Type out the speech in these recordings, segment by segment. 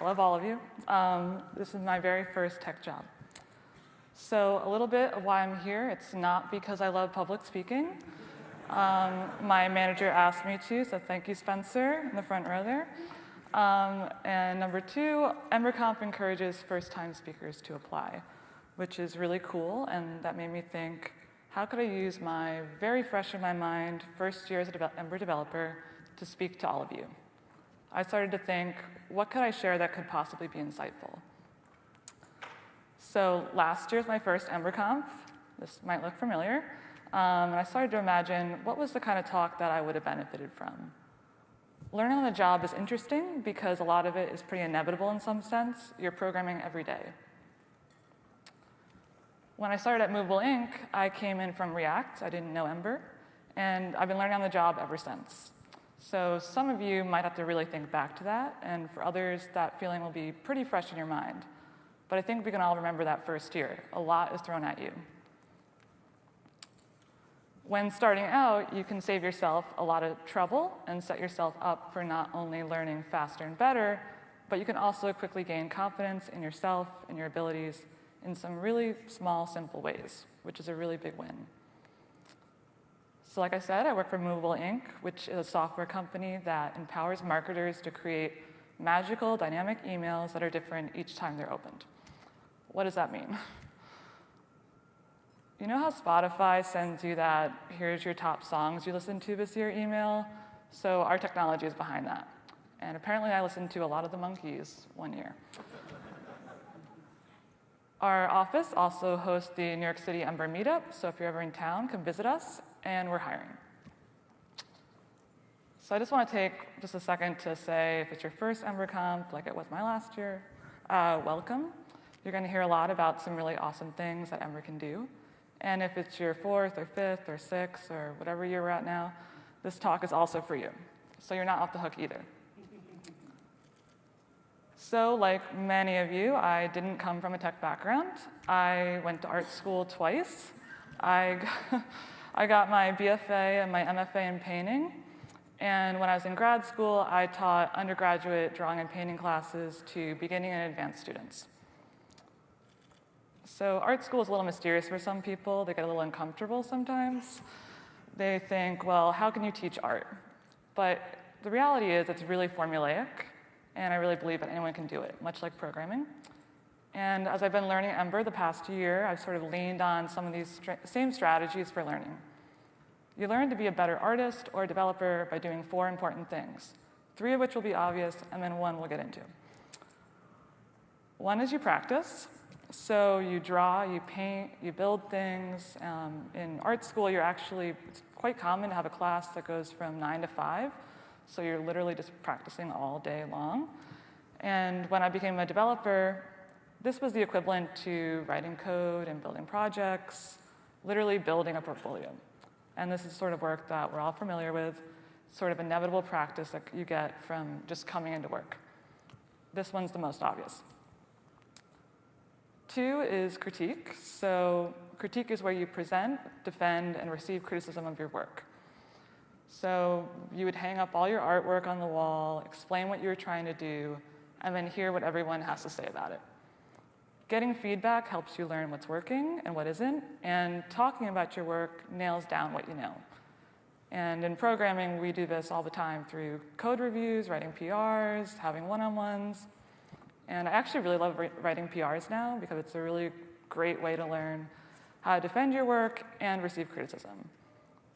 love all of you. This is my very first tech job. So a little bit of why I'm here. It's not because I love public speaking. My manager asked me to, so thank you, Spencer, in the front row there. And number two, EmberConf encourages first-time speakers to apply, which is really cool, and that made me think, how could I use my very fresh in my mind first year as an Ember developer to speak to all of you? I started to think, what could I share that could possibly be insightful? So last year was my first EmberConf. This might look familiar. And I started to imagine, what was the kind of talk that I would have benefited from? Learning on the job is interesting because a lot of it is pretty inevitable in some sense. You're programming every day. When I started at Movable Inc., I came in from React. I didn't know Ember. And I've been learning on the job ever since. So some of you might have to really think back to that. And for others, that feeling will be pretty fresh in your mind. But I think we can all remember that first year. A lot is thrown at you. When starting out, you can save yourself a lot of trouble and set yourself up for not only learning faster and better, but you can also quickly gain confidence in yourself and your abilities in some really small, simple ways, which is a really big win. So like I said, I work for Movable Inc., which is a software company that empowers marketers to create magical, dynamic emails that are different each time they're opened. What does that mean? You know how Spotify sends you that, here's your top songs you listened to this year email? So our technology is behind that. And apparently I listened to a lot of the Monkees one year. Our office also hosts the New York City Ember Meetup, so if you're ever in town, come visit us, and we're hiring. So I just want to take just a second to say, if it's your first EmberConf, like it was my last year, welcome. You're going to hear a lot about some really awesome things that Ember can do. And if it's your fourth or fifth or sixth or whatever year we're at now, this talk is also for you. So you're not off the hook either. So like many of you, I didn't come from a tech background. I went to art school twice. I got my BFA and my MFA in painting. And when I was in grad school, I taught undergraduate drawing and painting classes to beginning and advanced students. So art school is a little mysterious for some people. They get a little uncomfortable sometimes. They think, well, how can you teach art? But the reality is it's really formulaic, and I really believe that anyone can do it, much like programming. And as I've been learning Ember the past year, I've sort of leaned on some of these same strategies for learning. You learn to be a better artist or developer by doing 4 important things, 3 of which will be obvious, and then 1 we'll get into. 1 is you practice. So you draw, you paint, you build things. In art school, it's quite common to have a class that goes from 9 to 5. So you're literally just practicing all day long. And when I became a developer, this was the equivalent to writing code and building projects, literally building a portfolio. And this is sort of work that we're all familiar with, sort of inevitable practice that you get from just coming into work. This one's the most obvious. 2 is critique. So critique is where you present, defend, and receive criticism of your work. So you would hang up all your artwork on the wall, explain what you were trying to do, and then hear what everyone has to say about it. Getting feedback helps you learn what's working and what isn't, and talking about your work nails down what you know. And in programming, we do this all the time through code reviews, writing PRs, having one-on-ones. And I actually really love writing PRs now because it's a really great way to learn how to defend your work and receive criticism.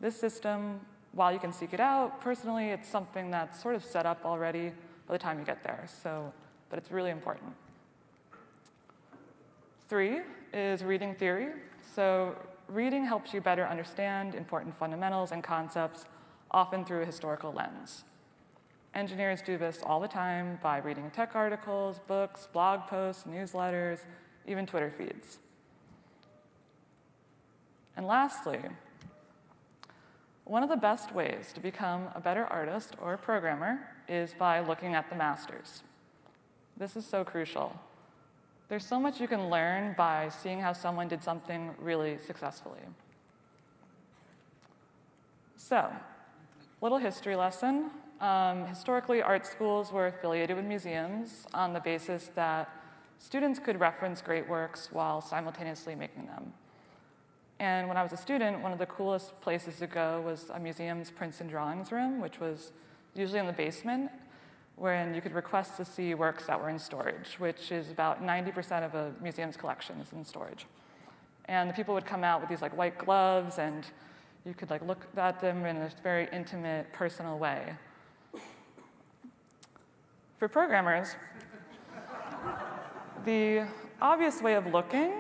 This system, while you can seek it out, personally, it's something that's sort of set up already by the time you get there. But it's really important. 3 is reading theory. So reading helps you better understand important fundamentals and concepts, often through a historical lens. Engineers do this all the time by reading tech articles, books, blog posts, newsletters, even Twitter feeds. And lastly, one of the best ways to become a better artist or a programmer is by looking at the masters. This is so crucial. There's so much you can learn by seeing how someone did something really successfully. So, little history lesson. Historically, art schools were affiliated with museums on the basis that students could reference great works while simultaneously making them. And when I was a student, one of the coolest places to go was a museum's prints and drawings room, which was usually in the basement, wherein you could request to see works that were in storage, which is about 90% of a museum's collection is in storage. And the people would come out with these like white gloves, and you could like look at them in a very intimate, personal way. For programmers, the obvious way of looking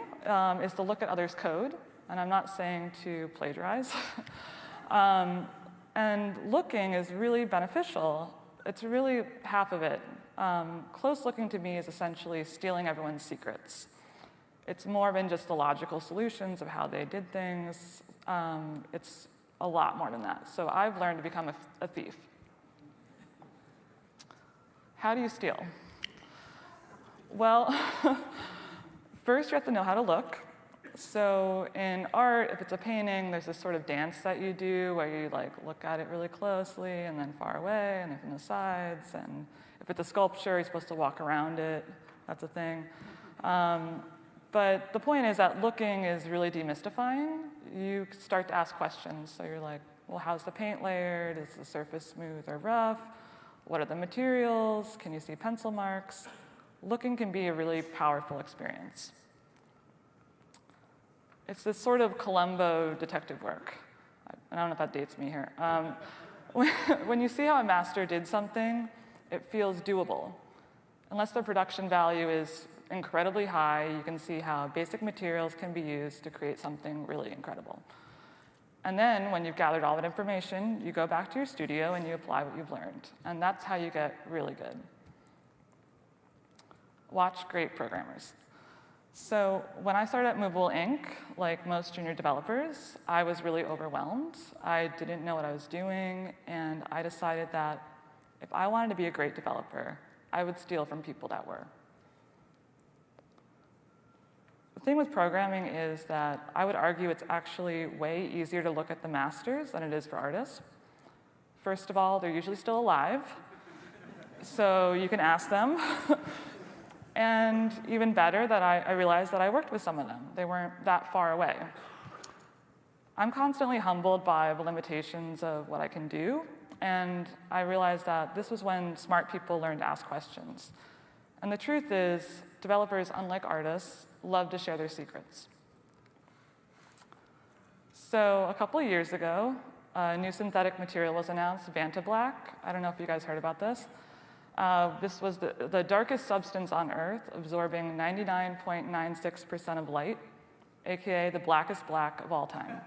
is to look at others' code, and I'm not saying to plagiarize. And looking is really beneficial. It's really half of it. Close looking to me is essentially stealing everyone's secrets. It's more than just the logical solutions of how they did things. It's a lot more than that. So I've learned to become a thief. How do you steal? Well, first you have to know how to look. So in art, if it's a painting, there's this sort of dance that you do where you like look at it really closely and then far away and then from the sides. And if it's a sculpture, you're supposed to walk around it. That's a thing. But the point is that looking is really demystifying. You start to ask questions. So you're like, well, how's the paint layered? Is the surface smooth or rough? What are the materials? Can you see pencil marks? Looking can be a really powerful experience. It's this sort of Columbo detective work. I don't know if that dates me here. When you see how a master did something, it feels doable. Unless the production value is incredibly high, you can see how basic materials can be used to create something really incredible. And then, when you've gathered all that information, you go back to your studio and you apply what you've learned. And that's how you get really good. Watch great programmers. So when I started at Movable Inc., like most junior developers, I was really overwhelmed. I didn't know what I was doing, and I decided that if I wanted to be a great developer, I would steal from people that were. The thing with programming is that I would argue it's actually way easier to look at the masters than it is for artists. First of all, they're usually still alive, so you can ask them. And even better, that I realized that I worked with some of them. They weren't that far away. I'm constantly humbled by the limitations of what I can do, and I realized that this was when smart people learned to ask questions. And the truth is, developers, unlike artists, love to share their secrets. So a couple of years ago, a new synthetic material was announced, VantaBlack. I don't know if you guys heard about this. This was the darkest substance on Earth, absorbing 99.96% of light, aka the blackest black of all time.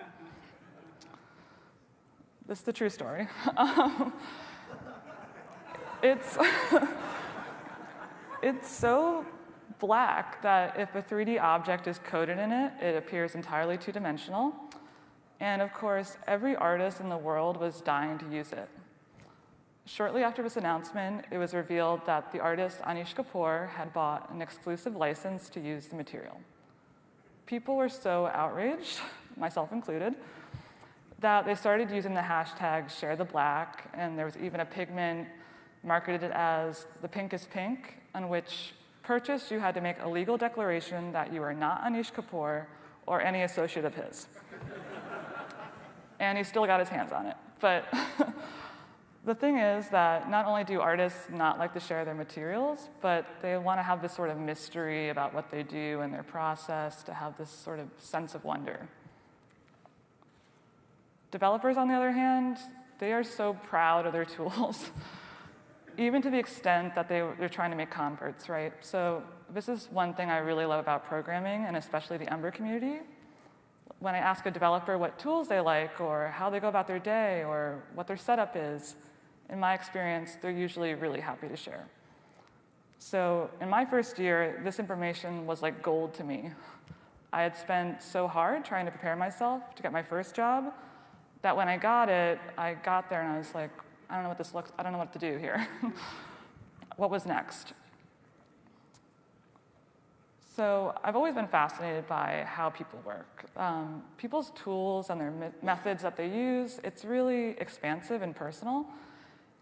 This is the true story. It's so black that if a 3D object is coded in it, it appears entirely two-dimensional. And of course, every artist in the world was dying to use it. Shortly after this announcement, it was revealed that the artist Anish Kapoor had bought an exclusive license to use the material. People were so outraged, myself included, that they started using the hashtag #ShareTheBlack, and there was even a pigment marketed as the pink is pink, on which purchased you had to make a legal declaration that you are not Anish Kapoor or any associate of his. And he still got his hands on it. But the thing is that not only do artists not like to share their materials, but they want to have this sort of mystery about what they do and their process, to have this sort of sense of wonder. Developers, on the other hand, they are so proud of their tools, even to the extent that they're trying to make converts, right? So this is one thing I really love about programming, and especially the Ember community. When I ask a developer what tools they like, or how they go about their day, or what their setup is, in my experience, they're usually really happy to share. So in my first year, this information was like gold to me. I had spent so hard trying to prepare myself to get my first job that when I got there and I was like, I don't know what this looks, I don't know what to do here. What was next? So I've always been fascinated by how people work. People's tools and their methods that they use, it's really expansive and personal.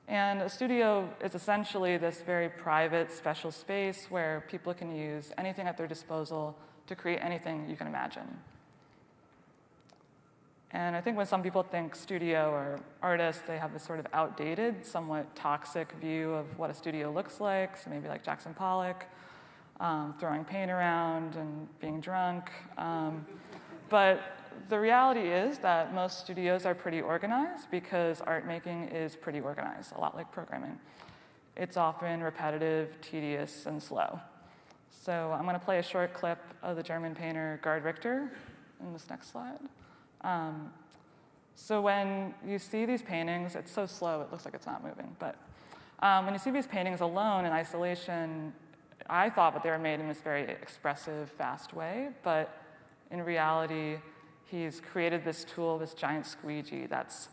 And a studio is essentially this very private, special space where people can use anything at their disposal to create anything you can imagine. And I think when some people think studio or artist, they have this sort of outdated, somewhat toxic view of what a studio looks like. So maybe like Jackson Pollock, throwing paint around and being drunk. But the reality is that most studios are pretty organized because art making is pretty organized, a lot like programming. It's often repetitive, tedious, and slow. So I'm going to play a short clip of the German painter Gerd Richter in this next slide. So when you see these paintings, it's so slow, it looks like it's not moving. But when you see these paintings alone in isolation, I thought that they were made in this very expressive, fast way. But in reality, he's created this tool, this giant squeegee, that's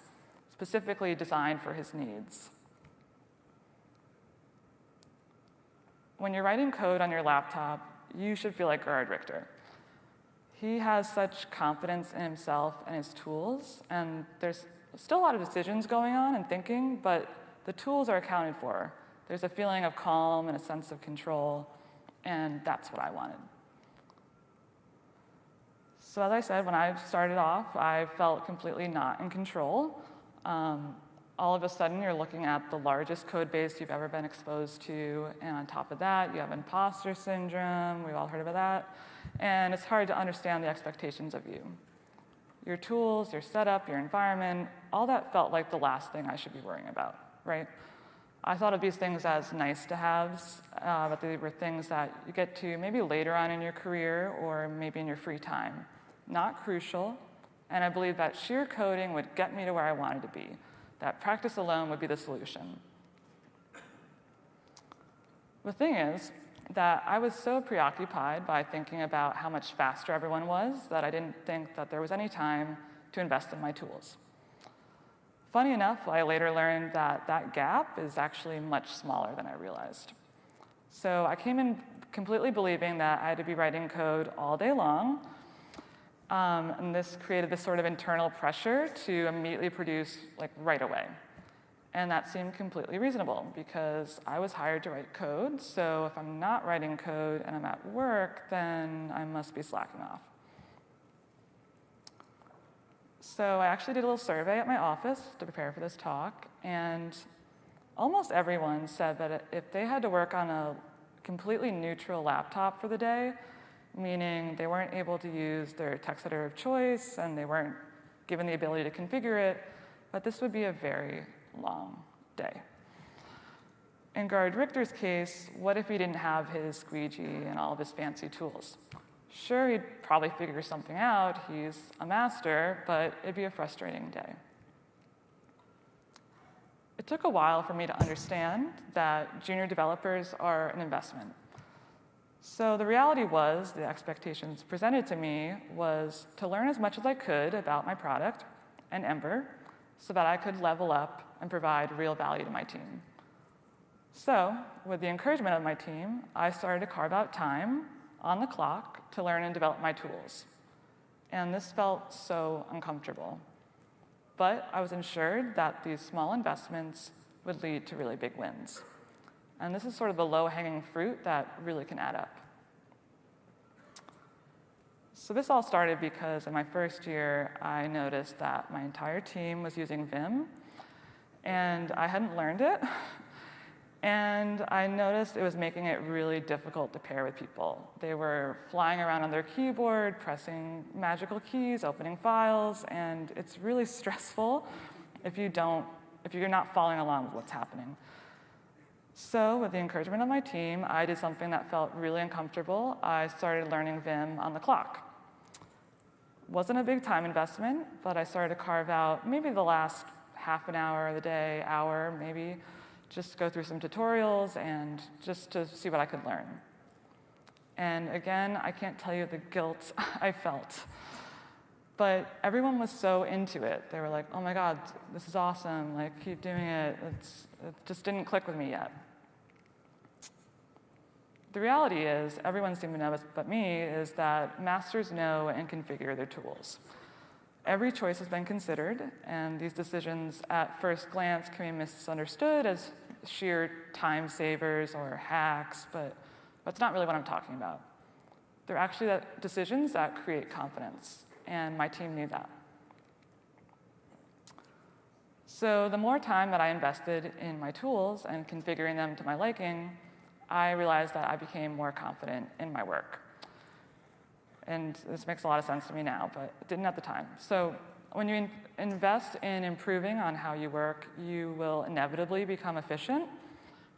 specifically designed for his needs. When you're writing code on your laptop, you should feel like Gerd Richter. He has such confidence in himself and his tools, and there's still a lot of decisions going on and thinking, but the tools are accounted for. There's a feeling of calm and a sense of control, and that's what I wanted. So as I said, when I started off, I felt completely not in control. All of a sudden, you're looking at the largest code base you've ever been exposed to, and on top of that, you have imposter syndrome. We've all heard about that. And it's hard to understand the expectations of you. Your tools, your setup, your environment, all that felt like the last thing I should be worrying about, right? I thought of these things as nice-to-haves, but they were things that you get to maybe later on in your career or maybe in your free time. Not crucial, and I believe that sheer coding would get me to where I wanted to be, that practice alone would be the solution. The thing is that I was so preoccupied by thinking about how much faster everyone was that I didn't think that there was any time to invest in my tools. Funny enough, I later learned that that gap is actually much smaller than I realized. So I came in completely believing that I had to be writing code all day long, and this created this sort of internal pressure to immediately produce like right away. And that seemed completely reasonable because I was hired to write code, so if I'm not writing code and I'm at work, then I must be slacking off. So I actually did a little survey at my office to prepare for this talk, and almost everyone said that if they had to work on a completely neutral laptop for the day, meaning they weren't able to use their text editor of choice and they weren't given the ability to configure it, that this would be a very long day. In Gerd Richter's case, what if he didn't have his squeegee and all of his fancy tools? Sure, he'd probably figure something out, he's a master, but it'd be a frustrating day. It took a while for me to understand that junior developers are an investment. So the reality was, the expectations presented to me was to learn as much as I could about my product and Ember so that I could level up and provide real value to my team. So, with the encouragement of my team, I started to carve out time on the clock to learn and develop my tools. And this felt so uncomfortable. But I was assured that these small investments would lead to really big wins. And this is sort of the low-hanging fruit that really can add up. So this all started because in my first year, I noticed that my entire team was using Vim, and I hadn't learned it. And I noticed it was making it really difficult to pair with people. They were flying around on their keyboard, pressing magical keys, opening files, and it's really stressful if you're not following along with what's happening. So with the encouragement of my team, I did something that felt really uncomfortable. I started learning Vim on the clock. Wasn't a big time investment, but I started to carve out maybe the last half an hour of the day, hour maybe, just go through some tutorials and just to see what I could learn. And again, I can't tell you the guilt I felt. But everyone was so into it. They were like, oh my God, this is awesome. Like, keep doing it. It just didn't click with me yet. The reality is, everyone seemed to know this but me, is that masters know and configure their tools. every choice has been considered, and these decisions at first glance can be misunderstood as sheer time savers or hacks, but that's not really what I'm talking about. They're actually decisions that create confidence, and my team knew that. So the more time that I invested in my tools and configuring them to my liking, I realized that I became more confident in my work. And this makes a lot of sense to me now, but it didn't at the time. So when you invest in improving on how you work, you will inevitably become efficient,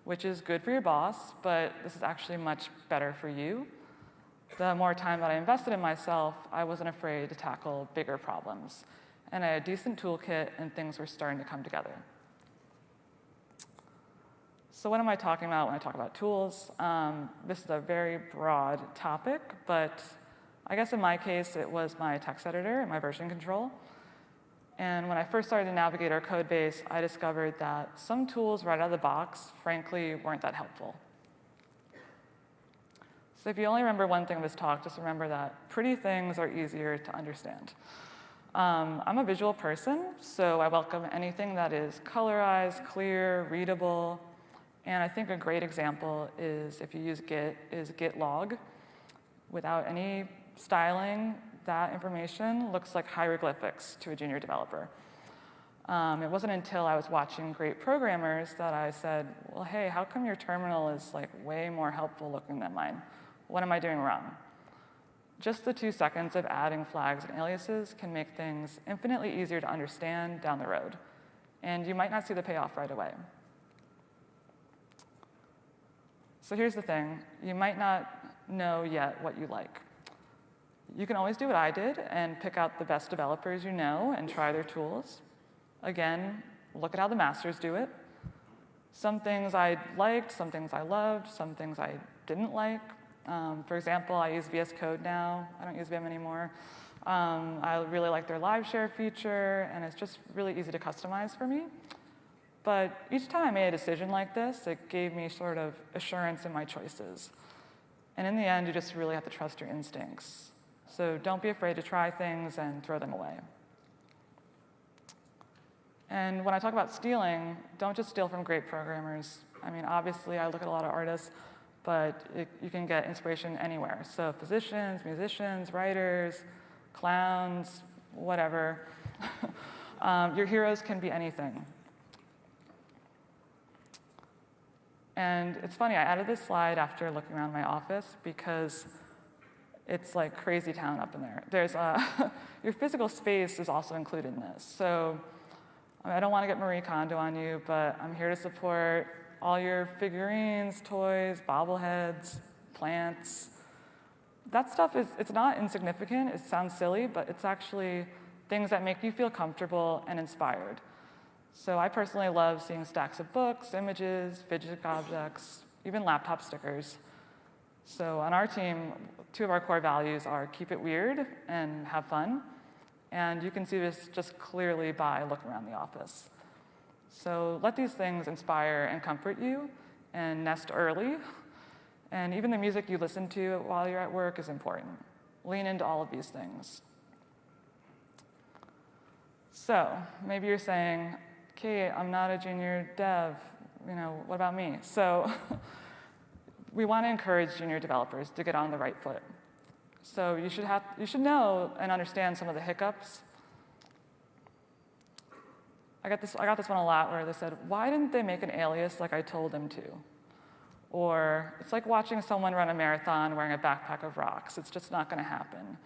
which is good for your boss, but this is actually much better for you. The more time that I invested in myself, I wasn't afraid to tackle bigger problems. And I had a decent toolkit, and things were starting to come together. So what am I talking about when I talk about tools? This is a very broad topic, but I guess in my case, it was my text editor and my version control. And when I first started to navigate our code base, I discovered that some tools right out of the box, frankly, weren't that helpful. So if you only remember one thing of this talk, just remember that pretty things are easier to understand. I'm a visual person, so I welcome anything that is colorized, clear, readable. And I think a great example is if you use Git, is git log. Without any styling, that information looks like hieroglyphics to a junior developer. It wasn't until I was watching great programmers that I said, well, hey, how come your terminal is like way more helpful looking than mine? What am I doing wrong? Just the 2 seconds of adding flags and aliases can make things infinitely easier to understand down the road. And you might not see the payoff right away. So here's the thing. You might not know yet what you like. You can always do what I did and pick out the best developers you know and try their tools. Again, look at how the masters do it. Some things I liked, some things I loved, some things I didn't like. For example, I use VS Code now. I don't use Vim anymore. I really like their live share feature, and it's just really easy to customize for me. But each time I made a decision like this, it gave me sort of assurance in my choices. And in the end, you just really have to trust your instincts. So don't be afraid to try things and throw them away. And when I talk about stealing, don't just steal from great programmers. I mean, obviously, I look at a lot of artists, but you can get inspiration anywhere. So physicians, musicians, writers, clowns, whatever. Your heroes can be anything. And it's funny, I added this slide after looking around my office because it's like crazy town up in there. There's your physical space is also included in this. So I don't want to get Marie Kondo on you, but I'm here to support all your figurines, toys, bobbleheads, plants. That stuff it's not insignificant. It sounds silly, but it's actually things that make you feel comfortable and inspired. So I personally love seeing stacks of books, images, fidget objects, even laptop stickers. So on our team, 2 of our core values are keep it weird and have fun. And you can see this just clearly by looking around the office. So let these things inspire and comfort you, and nest early. And even the music you listen to while you're at work is important. Lean into all of these things. So maybe you're saying, Kate, I'm not a junior dev. What about me? So we want to encourage junior developers to get on the right foot. So you should know and understand some of the hiccups. I got this one a lot where they said, why didn't they make an alias like I told them to? Or it's like watching someone run a marathon wearing a backpack of rocks. It's just not going to happen.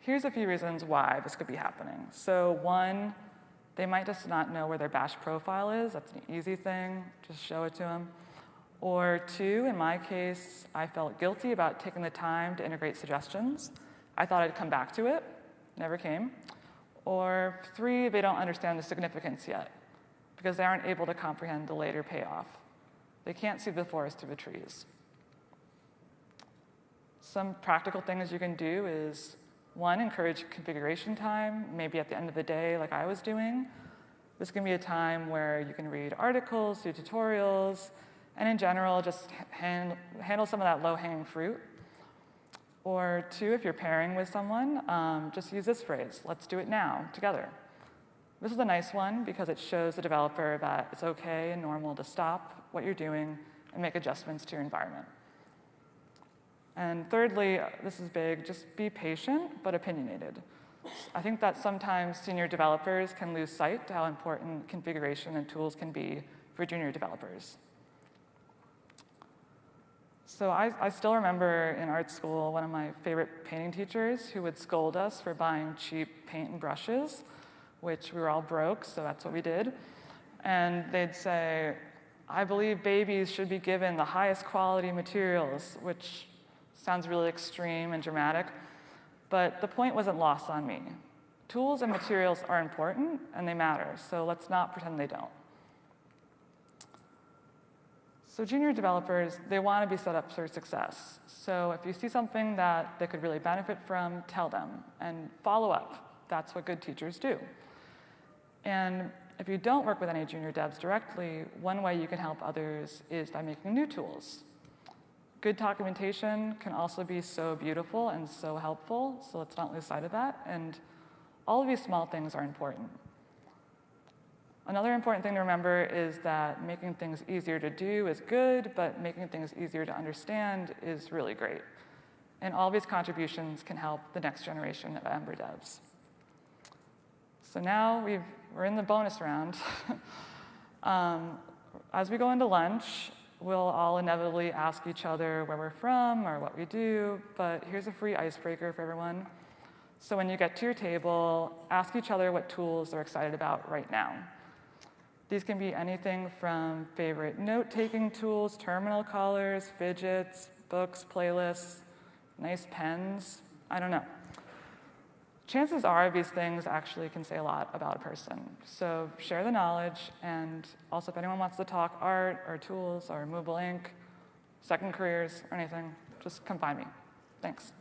Here's a few reasons why this could be happening. So 1, they might just not know where their bash profile is. That's an easy thing. Just show it to them. Or 2, in my case, I felt guilty about taking the time to integrate suggestions. I thought I'd come back to it. Never came. Or 3, they don't understand the significance yet because they aren't able to comprehend the later payoff. They can't see the forest through the trees. Some practical things you can do is, 1, encourage configuration time, maybe at the end of the day like I was doing. This can be a time where you can read articles, do tutorials, and in general, just handle some of that low-hanging fruit. Or 2, if you're pairing with someone, just use this phrase, let's do it now, together. This is a nice one because it shows the developer that it's okay and normal to stop what you're doing and make adjustments to your environment. And thirdly, this is big, just be patient but opinionated. I think that sometimes senior developers can lose sight to how important configuration and tools can be for junior developers. So I still remember in art school one of my favorite painting teachers who would scold us for buying cheap paint and brushes, which we were all broke, so that's what we did. And they'd say, I believe babies should be given the highest quality materials, which sounds really extreme and dramatic, but the point wasn't lost on me. Tools and materials are important and they matter, so let's not pretend they don't. So junior developers, they want to be set up for success. So if you see something that they could really benefit from, tell them and follow up. That's what good teachers do. And if you don't work with any junior devs directly, one way you can help others is by making new tools. Good documentation can also be so beautiful and so helpful, so let's not lose sight of that. And all of these small things are important. Another important thing to remember is that making things easier to do is good, but making things easier to understand is really great. And all these contributions can help the next generation of Ember devs. So now we're in the bonus round. As we go into lunch, we'll all inevitably ask each other where we're from or what we do, but here's a free icebreaker for everyone. So when you get to your table, ask each other what tools they're excited about right now. These can be anything from favorite note-taking tools, terminal colors, fidgets, books, playlists, nice pens, I don't know. Chances are these things actually can say a lot about a person. So share the knowledge, and also if anyone wants to talk art or tools or movable ink, second careers or anything, just come find me. Thanks.